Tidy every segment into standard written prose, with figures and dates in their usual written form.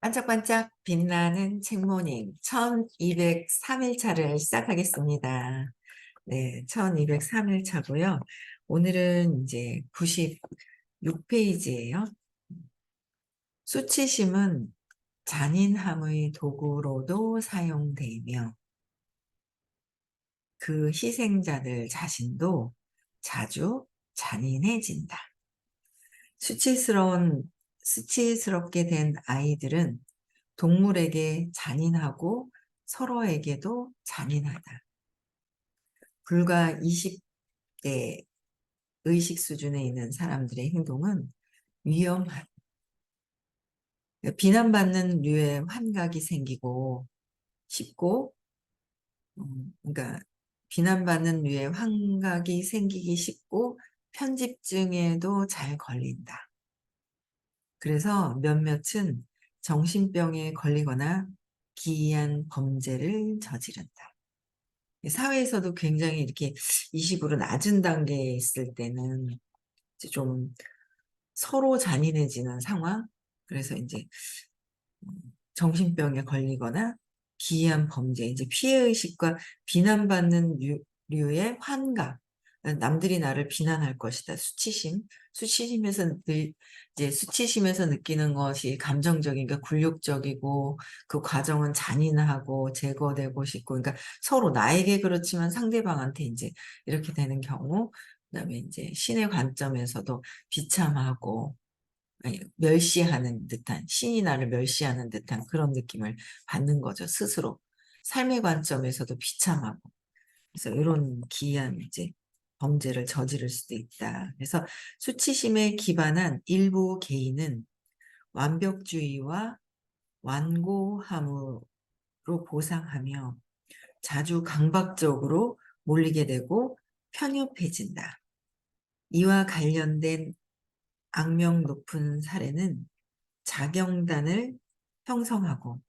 반짝반짝 빛나는 책모닝 1203일 차를 시작하겠습니다. 네, 1203일 차고요. 오늘은 이제 96페이지예요. 수치심은 잔인함의 도구로도 사용되며 그 희생자들 자신도 자주 잔인해진다. 수치스럽게 된 아이들은 동물에게 잔인하고 서로에게도 잔인하다. 불과 20대 의식 수준에 있는 사람들의 행동은 위험한, 비난받는 류의 환각이 생기고 쉽고, 그러니까 비난받는 류의 환각이 생기기 쉽고 편집증에도 잘 걸린다. 그래서 몇몇은 정신병에 걸리거나 기이한 범죄를 저지른다. 사회에서도 굉장히 이렇게 이 식으로 낮은 단계에 있을 때는 이제 좀 서로 잔인해지는 상황, 그래서 이제 정신병에 걸리거나 기이한 범죄, 이제 피해의식과 비난받는 류의 환각, 남들이 나를 비난할 것이다. 수치심에서 느끼는 것이 감정적인, 그러니까 굴욕적이고, 그 과정은 잔인하고 제거되고 싶고, 그러니까 서로 나에게 그렇지만 상대방한테 이제 이렇게 되는 경우, 그다음에 이제 신의 관점에서도 비참하고, 아니, 멸시하는 듯한, 신이 나를 멸시하는 듯한 그런 느낌을 받는 거죠, 스스로. 삶의 관점에서도 비참하고. 그래서 이런 기이한 이제 범죄를 저지를 수도 있다. 그래서 수치심에 기반한 일부 개인은 완벽주의와 완고함으로 보상하며 자주 강박적으로 몰리게 되고 편협해진다. 이와 관련된 악명 높은 사례는 자경단을 형성하고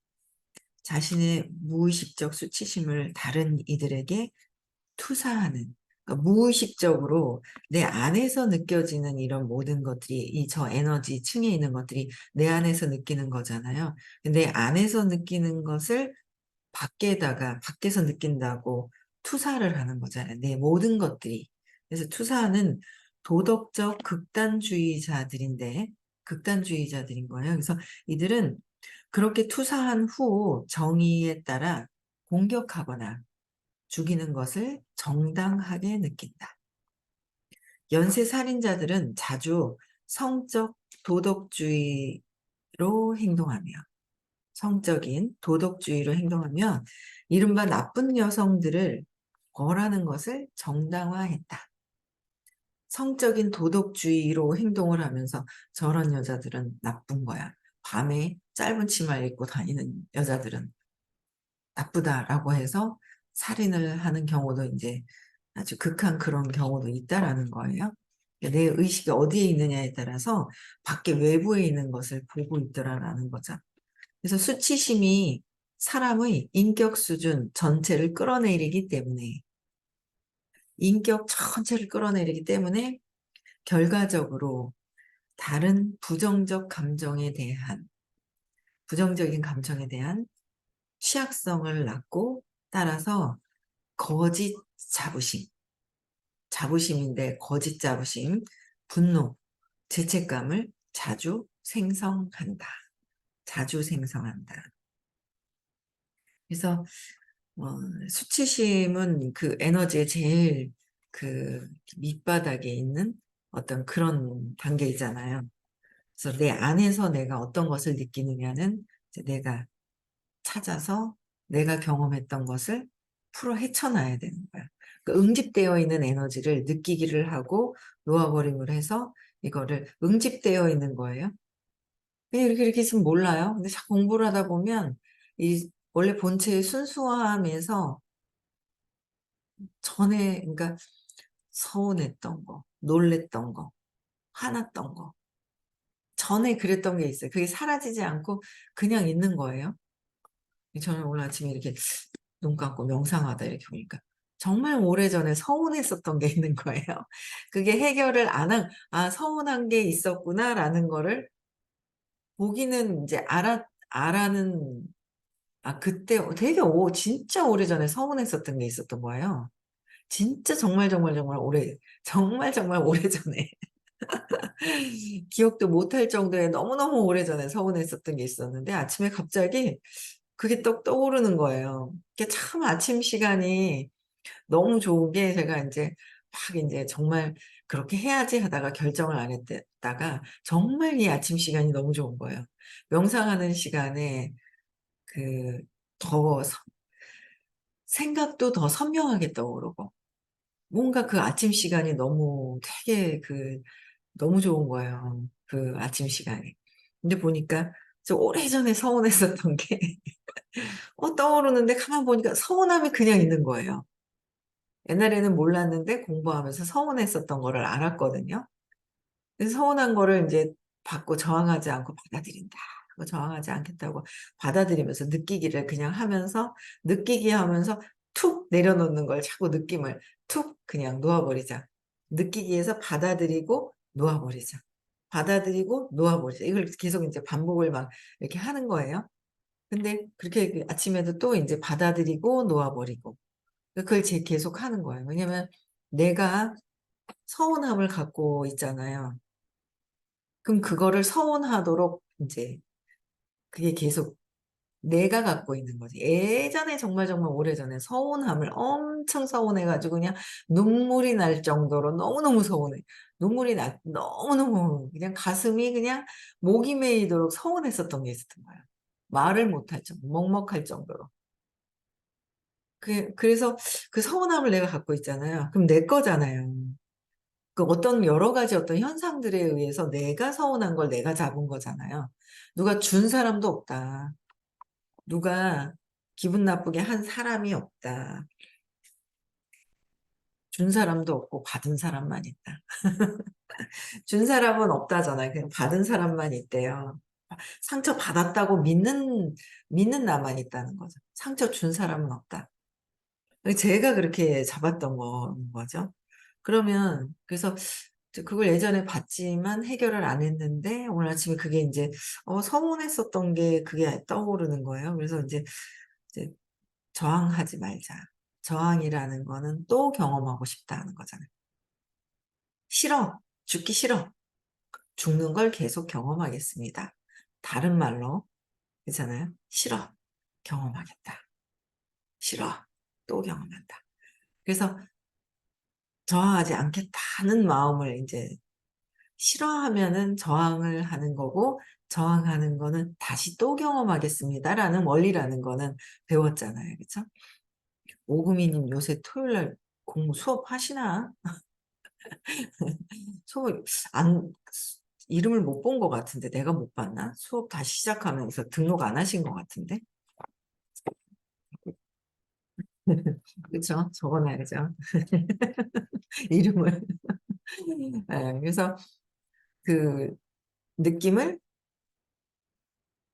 자신의 무의식적 수치심을 다른 이들에게 투사하는, 그러니까 무의식적으로 내 안에서 느껴지는 이런 모든 것들이, 이 저 에너지 층에 있는 것들이 내 안에서 느끼는 거잖아요. 내 안에서 느끼는 것을 밖에서 느낀다고 투사를 하는 거잖아요. 내 모든 것들이. 그래서 투사는 도덕적 극단주의자들인 거예요. 그래서 이들은 그렇게 투사한 후 정의에 따라 공격하거나 죽이는 것을 정당하게 느낀다. 연쇄 살인자들은 자주 성적 도덕주의로 행동하며 성적인 도덕주의로 행동하며 이른바 나쁜 여성들을 벌하는 것을 정당화했다. 성적인 도덕주의로 행동을 하면서 저런 여자들은 나쁜 거야. 밤에 짧은 치마 입고 다니는 여자들은 나쁘다라고 해서 살인을 하는 경우도 이제 아주 극한 그런 경우도 있다라는 거예요. 내 의식이 어디에 있느냐에 따라서 밖에 외부에 있는 것을 보고 있더라라는 거죠. 그래서 수치심이 사람의 인격 수준 전체를 끌어내리기 때문에 결과적으로 다른 부정적인 감정에 대한 취약성을 낳고 따라서 거짓 자부심인데 거짓 자부심, 분노, 죄책감을 자주 생성한다. 그래서 수치심은 그 에너지의 제일 그 밑바닥에 있는 어떤 그런 단계이잖아요. 그래서 내 안에서 내가 어떤 것을 느끼느냐는 이제 내가 찾아서 내가 경험했던 것을 풀어 헤쳐나야 되는 거야. 그 응집되어 있는 에너지를 느끼기를 하고 놓아버림을 해서 이거를 응집되어 있는 거예요. 그냥 이렇게 있으면 몰라요. 근데 자꾸 공부를 하다 보면 이 원래 본체의 순수함에서 그러니까 서운했던 거, 놀랬던 거, 화났던 거, 전에 그랬던 게 있어요. 그게 사라지지 않고 그냥 있는 거예요. 저는 오늘 아침에 이렇게 눈 감고 명상하다 이렇게 보니까 정말 오래전에 서운했었던 게 있는 거예요. 그게 해결을 서운한 게 있었구나라는 거를 보기는 이제 아라는, 그때 되게 진짜 오래전에 서운했었던 게 있었던 거예요. 진짜 정말 정말 정말 정말 정말 오래전에 기억도 못할 정도의 너무너무 오래전에 서운했었던 게 있었는데 아침에 갑자기 그게 떠오르는 거예요. 그게 참 아침 시간이 너무 좋은 게 제가 인제 막 인제 정말 '그렇게 해야지.' 하다가 결정을 안 했다가 정말 이 아침 시간이 너무 좋은 거예요. 명상하는 시간에 그 더 생각도 더 선명하게 떠오르고 뭔가 그 아침 시간이 너무 되게 너무 좋은 거예요, 그 아침 시간이. 근데 보니까 저 오래전에 서운했었던 게 떠오르는데 가만 보니까 서운함이 그냥 있는 거예요. 옛날에는 몰랐는데 공부하면서 서운했었던 거를 알았거든요. 그래서 서운한 거를 인제 받고 저항하지 않고 받아들인다 하고 저항하지 않겠다고 받아들이면서 느끼기를 그냥 하면서 느끼게 하면서 툭 내려놓는 걸 자꾸 느낌을 툭 그냥 놓아 버리자. 느끼기에서 받아들이고 놓아 버리자. 받아들이고 놓아 버리자. 이걸 계속 인제 반복을 막 이렇게 하는 거예요. 근데 그렇게 아침에도 또 인제 받아들이고 놓아 버리고 그걸 계속 하는 거예요. 왜냐면 내가 서운함을 갖고 있잖아요. 그럼 그거를 서운하도록 인제 그게 계속 내가 갖고 있는 거지. 예전에 정말 정말 오래전에 서운함을 엄청 서운해 가지고 그냥 눈물이 날 정도로 너무너무 서운해. 눈물이 너무너무 그냥 가슴이 그냥 목이 메이도록 서운했었던 게 있었던 거야. 말을 못할 정도 먹먹할 정도로. 그래서 그 서운함을 내가 갖고 있잖아요. 그럼 내 거잖아요. 그 어떤 여러 가지 어떤 현상들에 의해서 내가 서운한 걸 내가 잡은 거잖아요. 누가 준 사람도 없다. 누가 기분 나쁘게 한 사람이 없다. 준 사람도 없고 받은 사람만 있다. 준 사람은 없다잖아요. 그냥 받은 사람만 있대요. 상처 받았다고 믿는 나만 있다는 거죠. 상처 준 사람은 없다. 제가 그렇게 잡았던 거죠. 그러면 그래서 그걸 예전에 봤지만 해결을 안 했는데 오늘 아침에 그게 인제 서운했었던 게 그게 떠오르는 거예요. 그래서 이제 '저항하지 말자.' 저항이라는 거는 또 경험하고 싶다는 거잖아요. "싫어. 죽기 싫어. 죽는 걸 계속 경험하겠습니다." 다른 말로 그렇잖아요. "싫어. 경험하겠다. 싫어. 또 경험한다." 그래서 저항하지 않겠다는 마음을 인제 싫어하면은 저항을 하는 거고 저항하는 거는 '다시 또 경험하겠습니다.'라는 원리라는 거는 배웠잖아요. 그쵸? 오금이 님 요새 토요일 날 수업하시나? 수업 안 이름을 못 본 것 같은데 내가 못 봤나? 수업 다시 시작하면서 등록 안 하신 것 같은데. 그쵸? 적어 놔야죠. 이름을. 예. 그래서 그 느낌을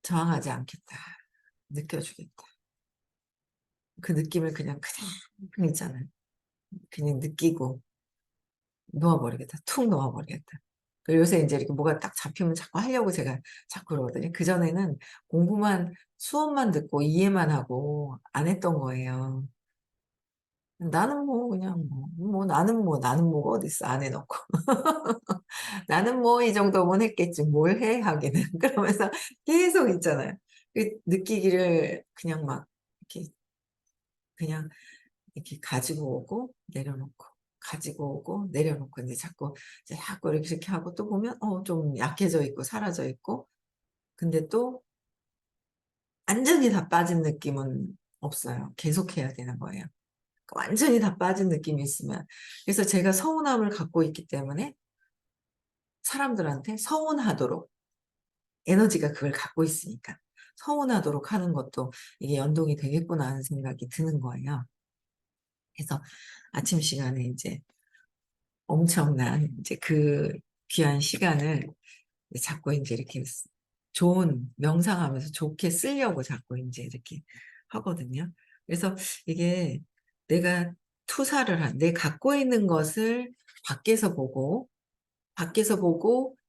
'저항하지 않겠다. 느껴주겠다.' 그 느낌을 그냥 있잖아요. 그냥 느끼고 놓아 버리겠다. 툭 놓아 버리겠다. 요새 인제 이렇게 뭐가 딱 잡히면 자꾸 하려고 제가 자꾸 그러거든요. 그전에는 공부만 수업만 듣고 이해만 하고 안 했던 거예요. 나는 뭐 그냥 나는 뭐가 어딨어 안 해 놓고. '나는 뭐 이 정도면 했겠지. 뭘 해 하기는.' 그러면서 계속 있잖아요. 느끼기를 그냥 막 이렇게 그냥 이렇게 가지고 오고 내려놓고 가지고 오고 내려놓고 인제 자꾸 이렇게 하고 또 보면 좀 약해져 있고 사라져 있고 근데 또 완전히 다 빠진 느낌은 없어요. 계속해야 되는 거예요. 완전히 다 빠진 느낌이 있으면 그래서 제가 서운함을 갖고 있기 때문에 사람들한테 서운하도록 에너지가 그걸 갖고 있으니까 '서운하도록 하는 것도 이게 연동이 되겠구나.' 하는 생각이 드는 거예요. 그래서 아침 시간에 인제 엄청난 인제 그 귀한 시간을 자꾸 인제 이렇게 좋은 명상하면서 좋게 쓰려고 자꾸 인제 이렇게 하거든요. 그래서 이게 내가 투사를 내 갖고 있는 것을 밖에서 보고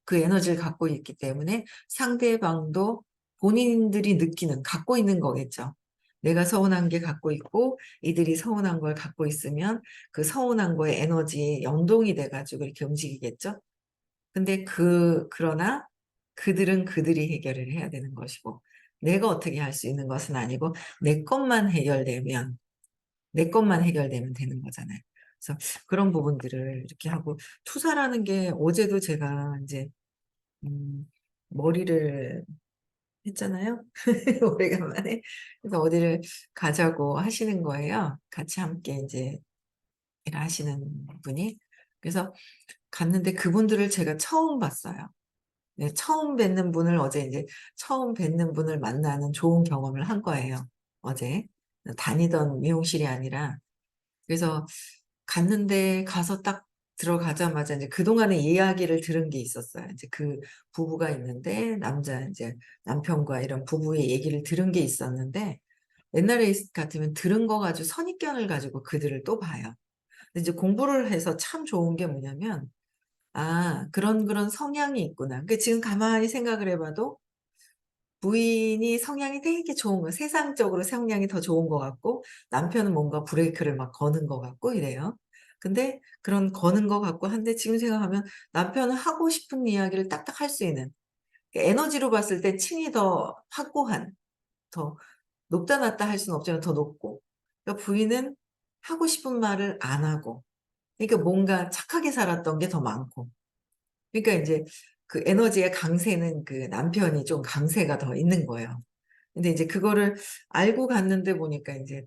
그 에너지를 갖고 있기 때문에 상대방도 본인들이 느끼는, 갖고 있는 거겠죠. 내가 서운한 게 갖고 있고 이들이 서운한 걸 갖고 있으면 그 서운한 거에 에너지에 연동이 돼가지고 이렇게 움직이겠죠. 근데 그러나 그들은 그들이 해결을 해야 되는 것이고 내가 어떻게 할 수 있는 것은 아니고 내 것만 해결되면 되는 거잖아요. 그래서 그런 부분들을 이렇게 하고 투사라는 게 어제도 제가 이제 음, 머리를 했잖아요. 오래간만에. 그래서 어디를 가자고 하시는 거예요. 같이 함께 이제 일하시는 분이. 그래서 갔는데 그분들을 제가 처음 봤어요. 네, 처음 뵙는 분을 어제 이제 처음 뵙는 분을 만나는 좋은 경험을 한 거예요. 어제. 다니던 미용실이 아니라. 그래서 갔는데 가서 딱 들어가자마자 이제 그동안의 이야기를 들은 게 있었어요. 이제 그 부부가 있는데 이제 남편과 이런 부부의 얘기를 들은 게 있었는데 옛날에 같으면 들은 거 가지고 선입견을 가지고 그들을 또 봐요. 근데 이제 공부를 해서 참 좋은 게 뭐냐면 아, 그런 성향이 있구나. 그 지금 가만히 생각을 해봐도 부인이 성향이 되게 좋은 거예요. 세상적으로 성향이 더 좋은 것 같고 남편은 뭔가 브레이크를 막 거는 것 같고 이래요. 근데 그런 거는 것 같고 한데 지금 생각하면 남편은 하고 싶은 이야기를 딱딱 할 수 있는 에너지로 봤을 때 층이 더 확고한 더 높다 낮다 할 수는 없지만 더 높고 그러니까 부인은 하고 싶은 말을 안 하고 그러니까 뭔가 착하게 살았던 게 더 많고 그러니까 인제 그 에너지의 강세는 그 남편이 좀 강세가 더 있는 거예요. 근데 이제 그거를 알고 갔는데 보니까 인제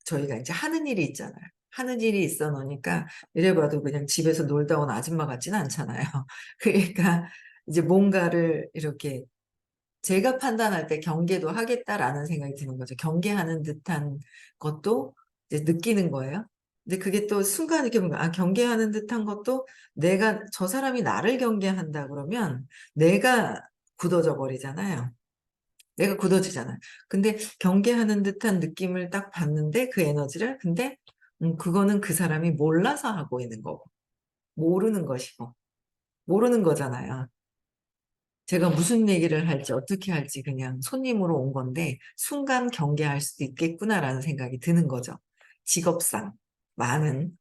저희가 인제 하는 일이 있잖아요. 하는 일이 있어 놓으니까 이래 봐도 그냥 집에서 놀다 온 아줌마 같지는 않잖아요. 그러니까 이제 뭔가를 이렇게 제가 판단할 때 '경계도 하겠다.'라는 생각이 드는 거죠. 경계하는 듯한 것도 이제 느끼는 거예요. 근데 그게 또 순간 이렇게 보면 아 경계하는 듯한 것도 내가 저 사람이 나를 경계한다 그러면 내가 굳어져 버리잖아요. 내가 굳어지잖아요. 근데 경계하는 듯한 느낌을 딱 받는데 그 에너지를 근데 그거는 그 사람이 몰라서 하고 있는 거고 모르는 것이고 모르는 거잖아요. 제가 무슨 얘기를 할지 어떻게 할지 그냥 손님으로 온 건데 '순간 경계할 수도 있겠구나.'라는 생각이 드는 거죠. 직업상 많은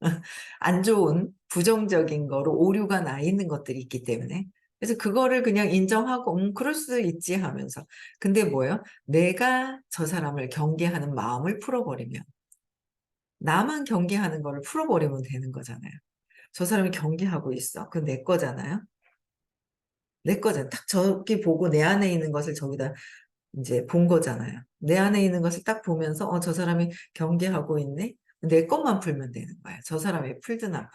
안 좋은 부정적인 거로 오류가 나 있는 것들이 있기 때문에. 그래서 그거를 그냥 인정하고 '그럴 수도 있지.' 하면서. 근데 뭐예요? 내가 저 사람을 경계하는 마음을 풀어 버리면 나만 경계하는 거를 풀어 버리면 되는 거잖아요. 저 사람이 경계하고 있어. 그건 내 거잖아요. 내 거잖아요. 딱 저기 보고 내 안에 있는 것을 저기다 인제 본 거잖아요. 내 안에 있는 것을 딱 보면서 '어 저 사람이 경계하고 있네.' 내 것만 풀면 되는 거예요. 저 사람이 풀든 안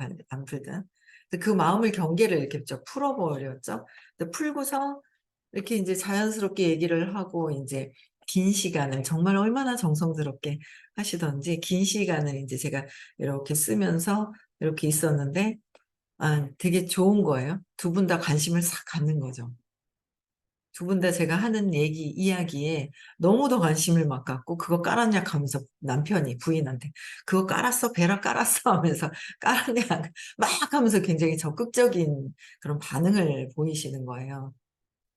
풀든. 근데 그 마음을 경계를 이렇게 저 풀어 버렸죠. 근데 풀고서 이렇게 인제 자연스럽게 얘기를 하고 인제 긴 시간을 정말 얼마나 정성스럽게 하시던지 긴 시간을 인제 제가 이렇게 쓰면서 이렇게 있었는데 아 되게 좋은 거예요. 두 분 다 관심을 싹 갖는 거죠. 두 분 다 제가 하는 이야기에 너무도 관심을 막 갖고 "그거 깔았냐?" 하면서 남편이 부인한테 "그거 깔았어? 베라 깔았어?" 하면서 "깔았냐?" 막 하면서 굉장히 적극적인 그런 반응을 보이시는 거예요.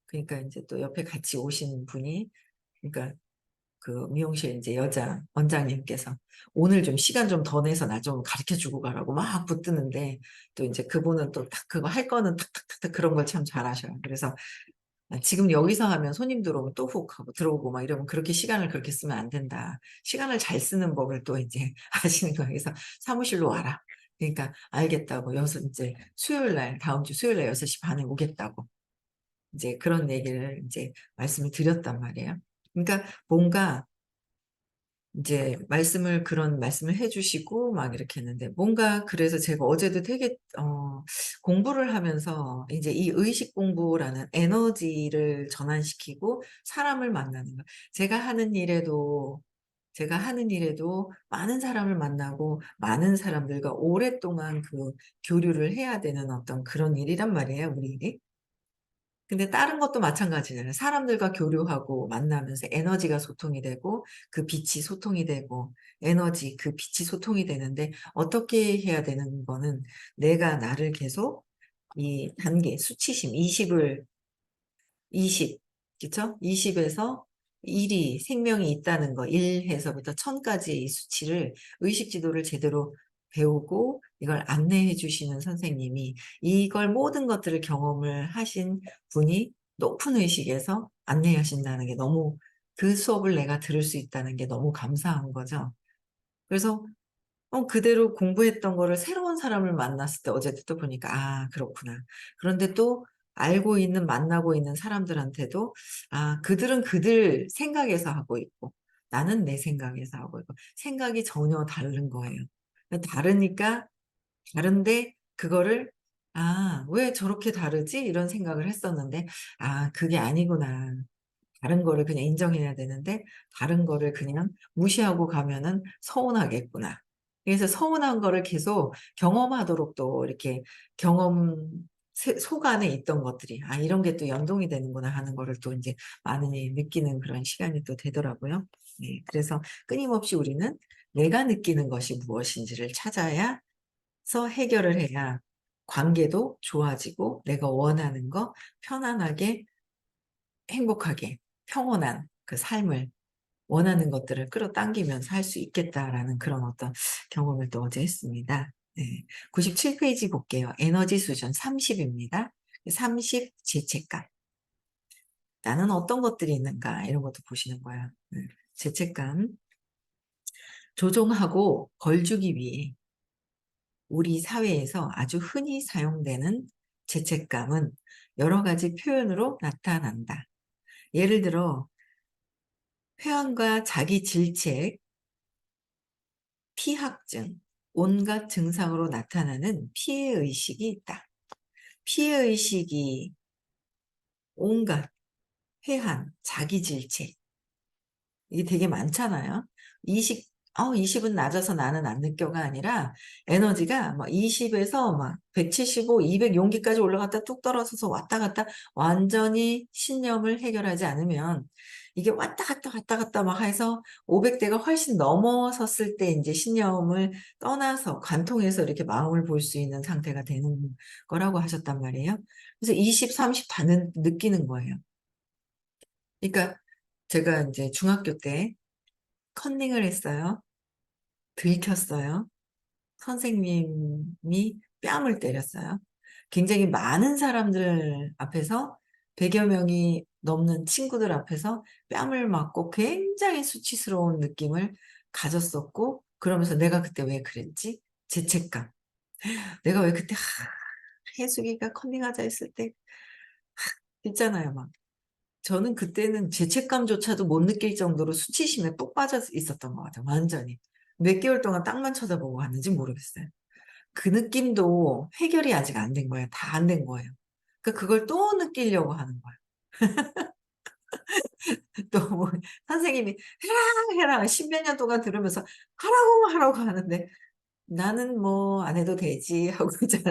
그러니까 인제 또 옆에 같이 오신 분이 그러니까 그 미용실 인제 여자 원장님께서 "오늘 좀 시간 좀 더 내서 나 좀 가르쳐 주고 가라."고 막 붙드는데 또 인제 그분은 또 딱 그거 할 거는 탁탁탁탁 그런 걸 참 잘하셔요. 그래서 아 지금 여기서 하면 손님 들어오면 또 훅 하고 들어오고 막 이러면 그렇게 시간을 그렇게 쓰면 안 된다. 시간을 잘 쓰는 법을 또 이제 아시는 거예요. 그래서 "사무실로 와라." 그러니까 알겠다고 인제 수요일 날 다음 주 수요일 날 6시 반에 오겠다고 인제 그런 얘기를 인제 말씀을 드렸단 말이에요. 그러니까 뭔가 인제 그런 말씀을 해 주시고 막 이렇게 했는데 뭔가 그래서 제가 어제도 되게 공부를 하면서 인제 이 의식 공부라는 에너지를 전환시키고 사람을 만나는 거 제가 하는 일에도 많은 사람을 만나고 많은 사람들과 오랫동안 그 교류를 해야 되는 어떤 그런 일이란 말이에요, 우리 일이. 근데 다른 것도 마찬가지잖아요. 사람들과 교류하고 만나면서 에너지가 소통이 되고 그 빛이 소통이 되고 그 빛이 소통이 되는데 어떻게 해야 되는 거는 내가 나를 계속 이 단계 수치심 20을 20 그쵸? 20에서 1이 생명이 있다는 거, 1에서부터 1000까지의 이 수치를 의식 지도를 제대로 배우고 이걸 안내해 주시는 선생님이 이걸 모든 것들을 경험을 하신 분이 높은 의식에서 안내하신다는 게 너무 그 수업을 내가 들을 수 있다는 게 너무 감사한 거죠. 그래서 그대로 공부했던 거를 새로운 사람을 만났을 때 어제 또 보니까 '아 그렇구나.' 그런데 또 알고 있는 만나고 있는 사람들한테도 그들은 그들 생각에서 하고 있고 나는 내 생각에서 하고 있고 생각이 전혀 다른 거예요. 다르니까 다른데 그거를 '아 왜 저렇게 다르지?' 이런 생각을 했었는데 '아 그게 아니구나.' 다른 거를 그냥 인정해야 되는데 다른 거를 그냥 무시하고 가면은 서운하겠구나. 그래서 서운한 거를 계속 경험하도록 또 이렇게 경험 속 안에 있던 것들이 '아 이런 게 또 연동이 되는구나.' 하는 거를 또 인제 많이 느끼는 그런 시간이 또 되더라고요. 네. 그래서 끊임없이 우리는 내가 느끼는 것이 무엇인지를 찾아야 서 해결을 해야 관계도 좋아지고 내가 원하는 거 편안하게 행복하게 평온한 그 삶을 원하는 것들을 끌어당기면서 할 수 있겠다라는 그런 어떤 경험을 또 어제 했습니다. 네. 97 페이지 볼게요. 에너지 수준 30 입니다. 30 죄책감. '나는 어떤 것들이 있는가.' 이런 것도 보시는 거예요. 죄책감. 조종하고 벌 주기 위해 우리 사회에서 아주 흔히 사용되는 죄책감은 여러 가지 표현으로 나타난다. 예를 들어 회한과 자기 질책, 피학증, 온갖 증상으로 나타나는 피해의식이 있다. 피해의식이 온갖 회한, 자기 질책 이게 되게 많잖아요. 20은 낮아서 나는 안 느껴가 아니라 에너지가 막 20 에서 막 175, 200 용기까지 올라갔다 뚝 떨어져서 왔다 갔다 완전히 신념을 해결하지 않으면 이게 왔다 갔다 왔다 갔다 막 해서 500 대가 훨씬 넘어섰을 때 인제 신념을 떠나서 관통해서 이렇게 마음을 볼 수 있는 상태가 되는 거라고 하셨단 말이에요. 그래서 20, 30 다 느끼는 거예요. 그러니까 제가 인제 중학교 때 컨닝을 했어요. 들켰어요. 선생님이 뺨을 때렸어요. 굉장히 많은 사람들 앞에서 100여 명이 넘는 친구들 앞에서 뺨을 맞고 굉장히 수치스러운 느낌을 가졌었고 그러면서 '내가 그때 왜 그랬지?' 죄책감. '내가 왜 그때 혜숙이가 컨닝하자 했을 때' 있잖아요 막. 저는 그때는 죄책감조차도 못 느낄 정도로 수치심에 푹 빠져 있었던 것 같아요 완전히. 몇 개월 동안 땅만 쳐다보고 갔는지 모르겠어요. 그 느낌도 해결이 아직 안 된 거예요. 다 안 된 거예요. 그러니까 그걸 또 느끼려고 하는 거예요. 또 뭐 선생님이 "해라, 해라." 십몇 년 동안 들으면서 하라고, 하라고 하는데 '나는 뭐 안 해도 되지.' 하고 이제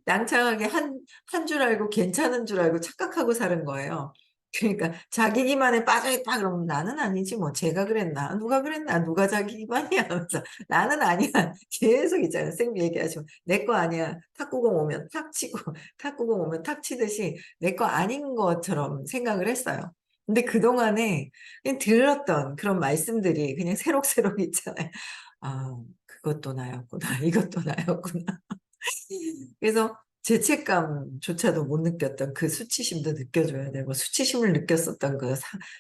낭창하게 한 줄 알고 괜찮은 줄 알고 착각하고 사는 거예요. 그러니까 "자기 기만에 빠져 있다." 그러면 "나는 아니지 뭐. 쟤가 그랬나? 누가 그랬나? 누가 자기 기만이야." 하면서 "나는 아니야." 계속 있잖아요. 선생님 얘기하시면 "내 거 아니야." 탁구공 오면 탁 치고 탁구공 오면 탁 치듯이 내 거 아닌 것처럼 생각을 했어요. 근데 그동안에 그냥 들었던 그런 말씀들이 그냥 새록새록 있잖아요. '아 그것도 나였구나. 이것도 나였구나.' 그래서 죄책감조차도 못 느꼈던 그 수치심도 느껴줘야 되고 수치심을 느꼈었던 그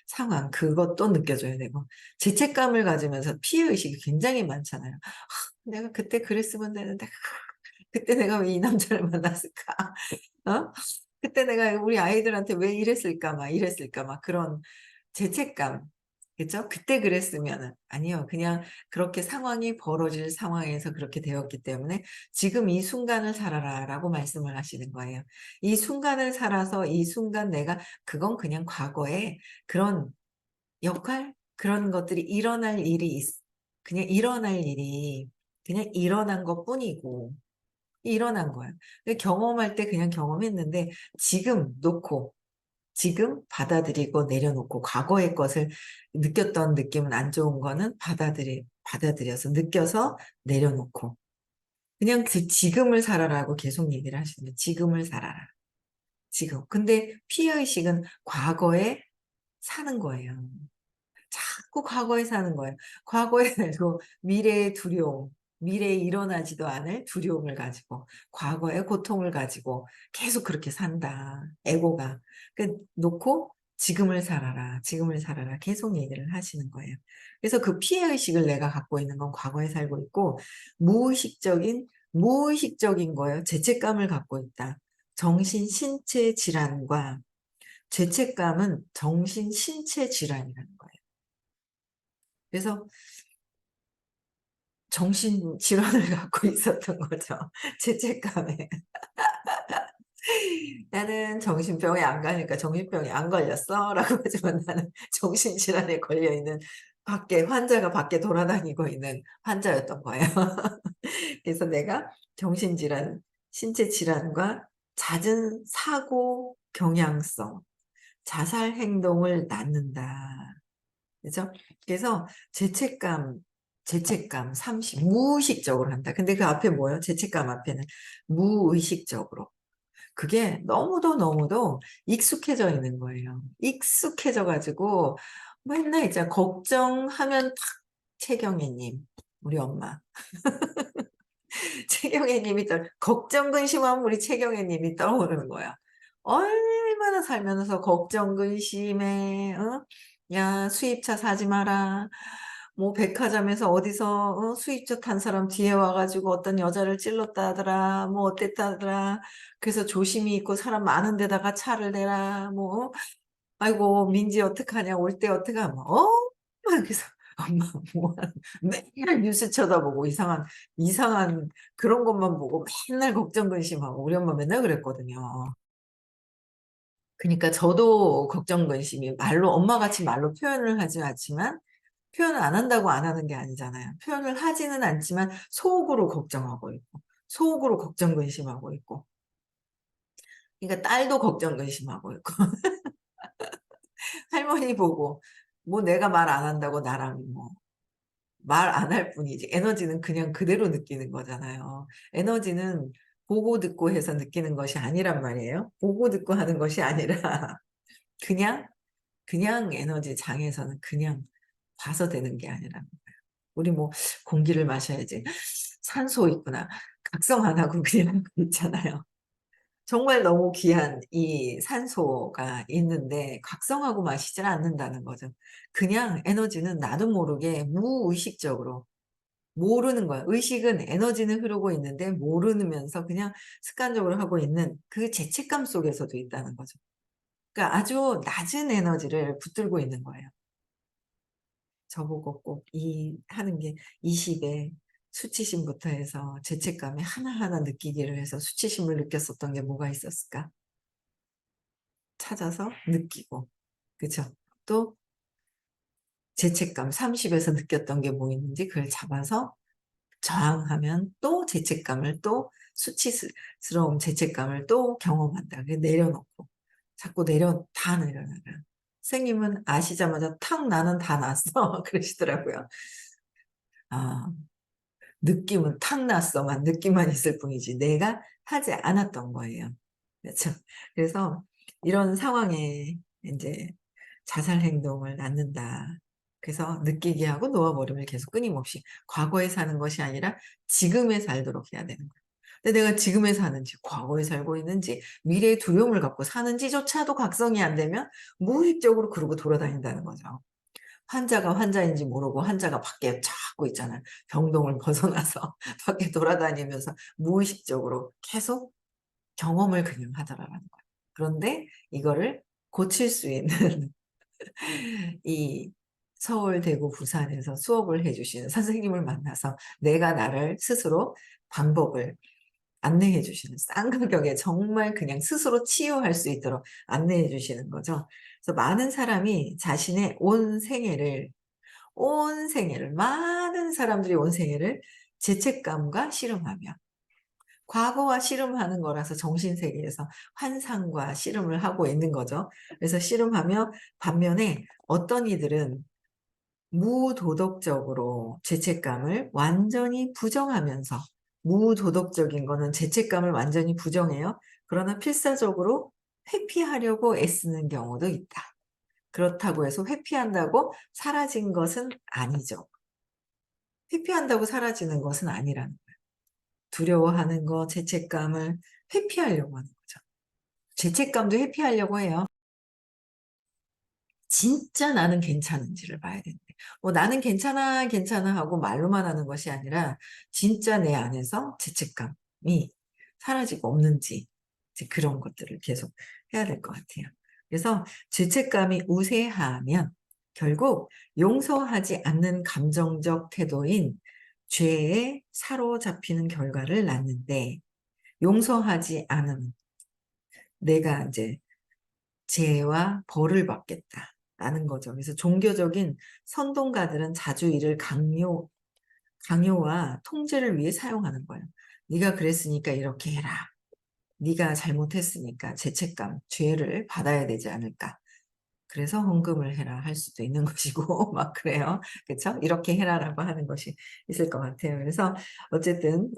상황 그것도 느껴줘야 되고 죄책감을 가지면서 피해 의식이 굉장히 많잖아요. '내가 그때 그랬으면 되는데 그때 내가 왜 이 남자를 만났을까? 어? 그때 내가 우리 아이들한테 왜 이랬을까?' 막 이랬을까 막 그런 죄책감. 그죠? '그때 그랬으면은.' 아니요. 그냥 그렇게 상황이 벌어질 상황에서 그렇게 되었기 때문에 "지금 이 순간을 살아라."라고 말씀을 하시는 거예요. 이 순간을 살아서 이 순간 내가 그건 그냥 과거에 그런 역할 그런 것들이 일어날 일이 그냥 일어날 일이 그냥 일어난 것뿐이고 일어난 거야. 근데 경험할 때 그냥 경험했는데 지금 놓고 지금 받아들이고 내려놓고 과거의 것을 느꼈던 느낌은 안 좋은 거는 받아들여서 느껴서 내려놓고 그냥 그 "지금을 살아라."고 계속 얘기를 하시는 지금을 살아라. 지금. 근데 피해의식은 과거에 사는 거예요. 자꾸 과거에 사는 거예요. 과거에 살고 미래의 두려움, 미래에 일어나지도 않을 두려움을 가지고 과거의 고통을 가지고 계속 그렇게 산다. 에고가. 그 놓고 지금을 살아라. 지금을 살아라. 계속 얘기를 하시는 거예요. 그래서 그 피해 의식을 내가 갖고 있는 건 과거에 살고 있고 무의식적인 거예요. 죄책감을 갖고 있다. 정신 신체 질환과 죄책감은 정신 신체 질환이라는 거예요. 그래서 정신 질환을 갖고 있었던 거죠. 죄책감에. "나는 정신병에 안 가니까 정신병에 안 걸렸어."라고 하지만 나는 정신질환에 걸려 있는 밖에 환자가 밖에 돌아다니고 있는 환자였던 거예요. 그래서 내가 정신질환, 신체 질환과 잦은 사고 경향성, 자살 행동을 낳는다. 그죠? 그래서 죄책감 30 무의식적으로 한다. 근데 그 앞에 뭐예요? 죄책감 앞에는 무의식적으로. 그게 너무도 익숙해져 있는 거예요. 익숙해져 가지고 맨날 있잖아. 걱정하면 탁 최경애 님, 우리 엄마. 최경애 님이 걱정 근심하면 우리 최경애 님이 떠오르는 거야. 얼마나 살면서 걱정 근심해. 어? "야 수입차 사지 마라." 뭐 백화점에서 어디서 수입차 탄 사람 뒤에 와 가지고 어떤 여자를 찔렀다더라. 뭐 어땠다더라. 그래서 조심히 있고 사람 많은 데다가 차를 대라. 뭐 "아이고 민지 어떡하냐. 올 때 어떡하냐." 막 그래서 "엄마 뭐 하는" 맨날 뉴스 쳐다보고 이상한 그런 것만 보고 맨날 걱정 근심하고 우리 엄마 맨날 그랬거든요. 그니까 저도 걱정 근심이 말로 엄마같이 말로 표현을 하지 않지만 표현을 안 한다고 안 하는 게 아니잖아요. 표현을 하지는 않지만 속으로 걱정하고 있고 속으로 걱정 근심하고 있고 그러니까 딸도 걱정 근심하고 있고 할머니 보고 뭐 내가 말 안 한다고 나랑 뭐 말 안 할 뿐이지 에너지는 그냥 그대로 느끼는 거잖아요. 에너지는 보고 듣고 해서 느끼는 것이 아니란 말이에요. 보고 듣고 하는 것이 아니라 그냥, 그냥 에너지 장에서는 그냥 봐서 되는 게 아니라 우리 뭐 공기를 마셔야지. 산소 있구나. 각성 안 하고 그냥 있잖아요. 정말 너무 귀한 이 산소가 있는데 각성하고 마시질 않는다는 거죠. 그냥 에너지는 나도 모르게 무의식적으로 모르는 거야. 의식은 에너지는 흐르고 있는데 모르면서 그냥 습관적으로 하고 있는 그 죄책감 속에서도 있다는 거죠. 그러니까 아주 낮은 에너지를 붙들고 있는 거예요. 저보고 꼭 하는 게 20에 수치심부터 해서 죄책감에 하나하나 느끼기를 해서 수치심을 느꼈었던 게 뭐가 있었을까? 찾아서 느끼고. 그죠? 또 죄책감 30에서 느꼈던 게 뭐 있는지 그걸 잡아서 저항하면 또 죄책감을 또 수치스러운 죄책감을 또 경험한다. 그게 내려놓고 자꾸 다 내려놔라. 선생님은 아시자마자 탁 "나는 다 났어." 그러시더라고요. 아. 느낌은 탁 났어만 느낌만 있을 뿐이지 내가 하지 않았던 거예요. 그렇죠. 그래서 이런 상황에 인제 자살 행동을 낳는다. 그래서 느끼게 하고 놓아 버림을 계속 끊임없이 과거에 사는 것이 아니라 지금에 살도록 해야 되는 거예요. 근데 내가 지금에 사는지 과거에 살고 있는지 미래의 두려움을 갖고 사는지조차도 각성이 안 되면 무의식적으로 그러고 돌아다닌다는 거죠. 환자가 환자인지 모르고 환자가 밖에 자꾸 있잖아요. 병동을 벗어나서 밖에 돌아다니면서 무의식적으로 계속 경험을 그냥 하더라라는 거예요. 그런데 이거를 고칠 수 있는 이 서울, 대구, 부산에서 수업을 해 주시는 선생님을 만나서 내가 나를 스스로 방법을 안내해 주시는 싼 가격에 정말 그냥 스스로 치유할 수 있도록 안내해 주시는 거죠. 그래서 많은 사람이 자신의 온 생애를 많은 사람들이 온 생애를 죄책감과 씨름하며 과거와 씨름하는 거라서 정신세계에서 환상과 씨름을 하고 있는 거죠. 그래서 씨름하며 반면에 어떤 이들은 무도덕적으로 죄책감을 완전히 부정하면서 무도덕적인 거는 죄책감을 완전히 부정해요. 그러나 필사적으로 회피하려고 애쓰는 경우도 있다. 그렇다고 해서 회피한다고 사라진 것은 아니죠. 회피한다고 사라지는 것은 아니라는 거예요. 두려워하는 거, 죄책감을 회피하려고 하는 거죠. 죄책감도 회피하려고 해요. 진짜 나는 괜찮은지를 봐야 되는데, 뭐 나는 괜찮아, 괜찮아 하고 말로만 하는 것이 아니라, 진짜 내 안에서 죄책감이 사라지고 없는지, 이제 그런 것들을 계속 해야 될 것 같아요. 그래서 죄책감이 우세하면 결국 용서하지 않는 감정적 태도인 죄에 사로잡히는 결과를 낳는데, 용서하지 않으면 내가 이제 죄와 벌을 받겠다라는 거죠. 그래서 종교적인 선동가들은 자주 이를 강요와 통제를 위해 사용하는 거예요. 네가 그랬으니까 이렇게 해라. 네가 잘못했으니까 죄책감, 죄를 받아야 되지 않을까. 그래서 헌금을 해라 할 수도 있는 것이고 막 그래요. 그렇죠? 이렇게 해라라고 하는 것이 있을 것 같아요. 그래서 어쨌든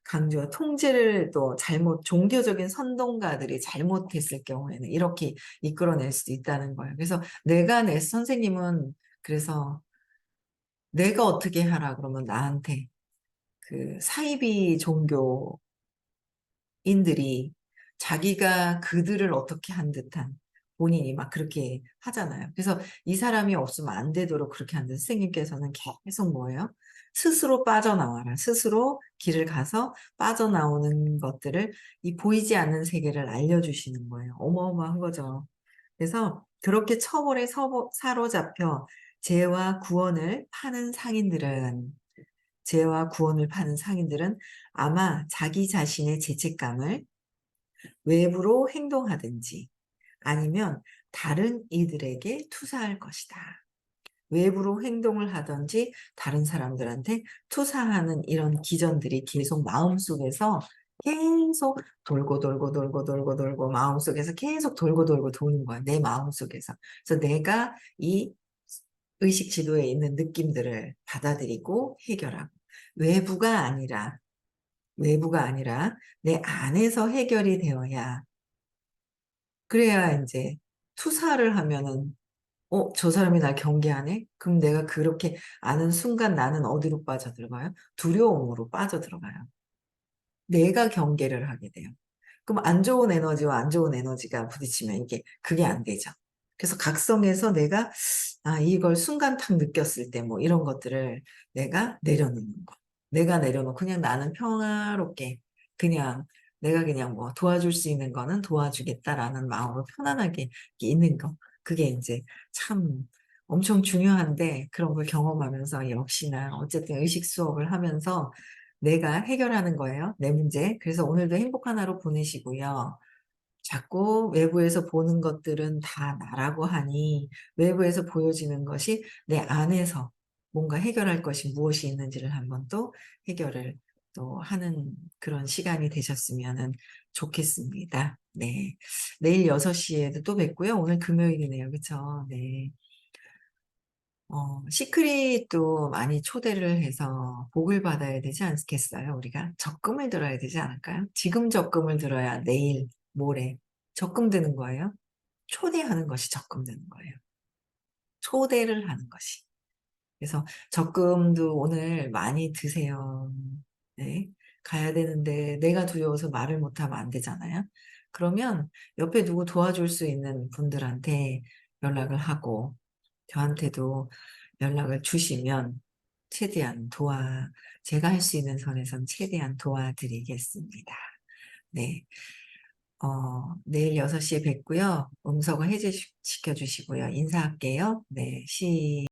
강조와 통제를 또 종교적인 선동가들이 잘못했을 경우에는 이렇게 이끌어낼 수도 있다는 거예요. 그래서 내 선생님은 그래서 내가 어떻게 하라 그러면 나한테 그 사이비 종교 인들이 자기가 그들을 어떻게 한 듯한 본인이 막 그렇게 하잖아요. 그래서 이 사람이 없으면 안 되도록 그렇게 하는데 선생님께서는 계속 뭐예요? 스스로 빠져나와라. 스스로 길을 가서 빠져나오는 것들을 이 보이지 않는 세계를 알려주시는 거예요. 어마어마한 거죠. 그래서 그렇게 처벌에 사로잡혀 죄와 구원을 파는 상인들은 아마 자기 자신의 죄책감을 외부로 행동하든지 아니면 다른 이들에게 투사할 것이다. 외부로 행동을 하든지 다른 사람들한테 투사하는 이런 기전들이 계속 마음속에서 계속 돌고 마음속에서 계속 돌고 도는 거야. 내 마음속에서. 그래서 내가 이 의식 지도에 있는 느낌들을 받아들이고 해결하고 외부가 아니라 외부가 아니라 내 안에서 해결이 되어야 그래야 이제 투사를 하면은 저 사람이 날 경계하네? 그럼 내가 그렇게 아는 순간 나는 어디로 빠져들어가요? 두려움으로 빠져들어가요. 내가 경계를 하게 돼요. 그럼 안 좋은 에너지와 안 좋은 에너지가 부딪히면 그게 안 되죠. 그래서 각성해서 내가, 이걸 순간 탁 느꼈을 때 뭐 이런 것들을 내가 내려놓는 거. 내가 내려놓고 그냥 나는 평화롭게 그냥 내가 그냥 뭐 도와줄 수 있는 거는 도와주겠다라는 마음으로 편안하게 있는 거. 그게 이제 참 엄청 중요한데 그런 걸 경험하면서 역시나 어쨌든 의식 수업을 하면서 내가 해결하는 거예요, 내 문제. 그래서 오늘도 행복한 하루 보내시고요. 자꾸 외부에서 보는 것들은 다 나라고 하니 외부에서 보여지는 것이 내 안에서 뭔가 해결할 것이 무엇이 있는지를 한번 또 해결을 또 하는 그런 시간이 되셨으면 좋겠습니다. 네. 내일 6시에도 또 뵙고요. 오늘 금요일이네요. 그쵸? 네. 시크릿도 많이 초대를 해서 복을 받아야 되지 않겠어요, 우리가? 적금을 들어야 되지 않을까요? 지금 적금을 들어야 내일, 모레 적금 드는 거예요. 초대하는 것이 적금 드는 거예요. 초대를 하는 것이. 그래서 적금도 오늘 많이 드세요. 네. 가야 되는데 내가 두려워서 말을 못하면 안 되잖아요. 그러면 옆에 누구 도와줄 수 있는 분들한테 연락을 하고 저한테도 연락을 주시면 최대한 제가 할 수 있는 선에선 최대한 도와드리겠습니다. 네. 내일 6시에 뵙고요. 음성을 해제시켜 주시고요. 인사할게요. 네.